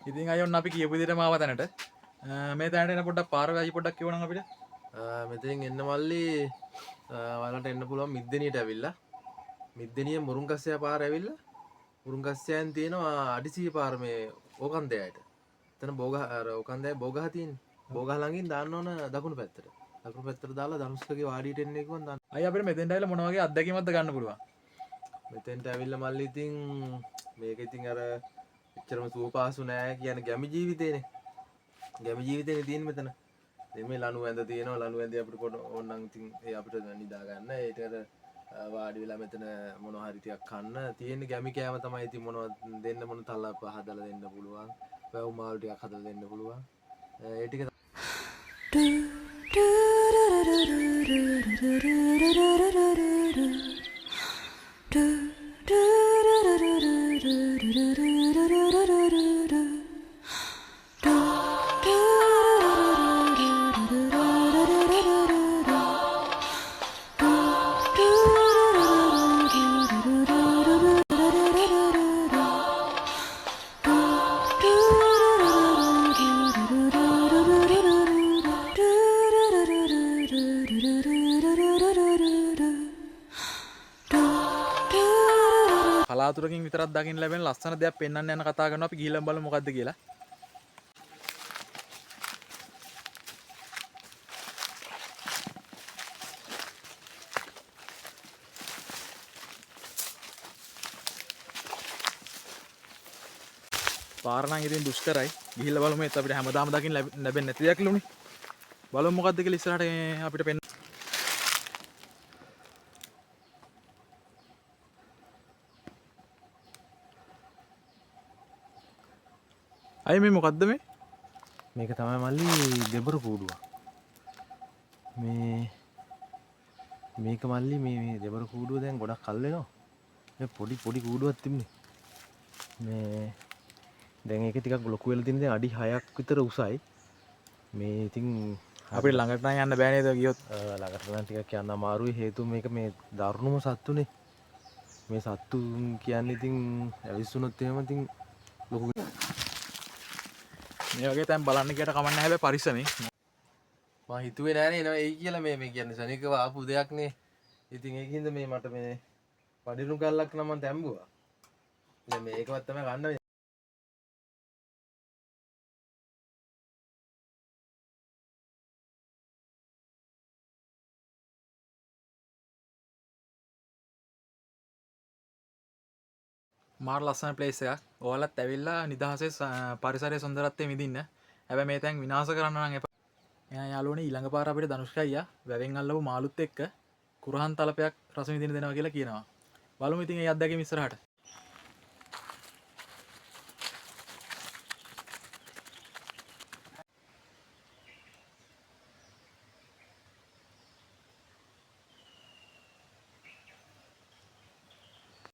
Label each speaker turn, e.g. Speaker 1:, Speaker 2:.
Speaker 1: ඉතින් අය ඔන්න අපි කියපු විදිහටම ආව තැනට. මේ තැනට එන පොඩ්ඩක් පාර වැයි පොඩ්ඩක් කියවනම් අපිට.
Speaker 2: මෙතෙන් එන්න මල්ලි ඔයාලට එන්න පුළුවන් මිද්දෙනියට ඇවිල්ලා. මිද්දෙනිය මුරුංගස්සයා පාර ඇවිල්ලා මුරුංගස්සයන් තියෙනවා අඩිසිය පාර මේ ඕකන්දයට. එතන බෝගහ අර ඕකන්දය බෝගහ තියෙන්නේ. බෝගහ ළඟින් දාන්න ඕන දකුණු පැත්තට. දකුණු පැත්තට දාලා ධනුෂ්කගේ වාඩියට එන්න කිව්වොත් දාන්න.
Speaker 1: අය අපිට මෙතෙන්ට ඇවිල්ලා මොන වගේ අත්දැකීමක්ද ගන්න පුළුවන්?
Speaker 2: මෙතෙන්ට ඇවිල්ලා මල්ලි ඉතින් මේක ඉතින් අර එච්චරම සුවපහසු නෑ කියන ගැමි ජීවිතේනේ. ගැමි ජීවිතේනේ තියෙන්නේ මෙතන. මේ ලණු ඇඳ තියෙනවා ලණු ඇඳේ අපිට පොඩ ඕනනම් ඉතින් ඒ අපිට නිදා ගන්න ඒකට වාඩි වෙලා මෙතන මොනවා හරි ටිකක් කන්න තියෙන්නේ ගැමි කෑම තමයි ඉතින් මොනවද දෙන්න මොන තල හදලා දෙන්න පුළුවන් වැව් මාළු ටිකක් හදලා දෙන්න පුළුවන් ඒ ටික
Speaker 1: කලාතුරකින් විතරක් දකින්න ලැබෙන ලස්සන දෙයක් පෙන්වන්න යන කතා කරනවා අපි ගිහිල්ලා බලමු මොකද්ද කියලා. පාර නම් ඉතින් දුෂ්කරයි. ගිහිල්ලා බලමු ඒත් අපිට හැමදාම දකින්න ලැබෙන්නේ නැති දෙයක් ලුනේ. බලමු මොකද්ද කියලා ඉස්සරහට අපිට පෙන්න. අය මේ මොකද්ද මේ?
Speaker 2: මේක තමයි මල්ලි දෙබරු කූඩුව. මේක මල්ලි මේ දෙබරු කූඩුව දැන් ගොඩක් කල් වෙනවා. මේ පොඩි කූඩුවක් තිබුණේ. මේ දැන් ඒක ටිකක් ලොකු වෙලා තියෙන දැන් අඩි 6ක් විතර උසයි. මේ ඉතින්
Speaker 1: අපිට ළඟට නම් යන්න බෑ නේද ගියොත්?
Speaker 2: ළඟට නම් ටිකක් යන්න අමාරුයි හේතුව මේක මේ දරුණුම සත්තුනේ. මේ සත්තු කියන්නේ ඉතින් ඇවිස්සුනොත් එහෙම ඉතින් ලොකු
Speaker 1: මේ වගේ තැන් බලන්න ගියට කමක් නැහැ හැබැයි පරිස්සමෙන්.
Speaker 2: මම හිතුවේ නෑනේ එනවා එයි කියලා මේ කියන්නේ සනිකව ආපු දෙයක් නේ. ඉතින් ඒකින්ද මේ මට මේ පඩිනු කල්ලක් නම් මම තැම්බුවා. දැන් මේකවත් තමයි ගන්න
Speaker 1: මාර ලස්සන ප්ලේස් එකක්. ඔයාලත් ඇවිල්ලා නිදහසේ පරිසරයේ සුන්දරත්වය විඳින්න. හැබැයි මේ තැන් විනාශ කරන්න නම් එපා. එහෙනම් යාළුවනේ ඊළඟ පාර අපිට ධනුෂ්ක අයියා වැවෙන් අල්ලපු මාළුත් එක්ක කුරහන් තලපයක් රස විඳින්න දෙනවා කියලා කියනවා. බලමු ඉතින් ඒ අත්දැකීම ඉස්සරහට.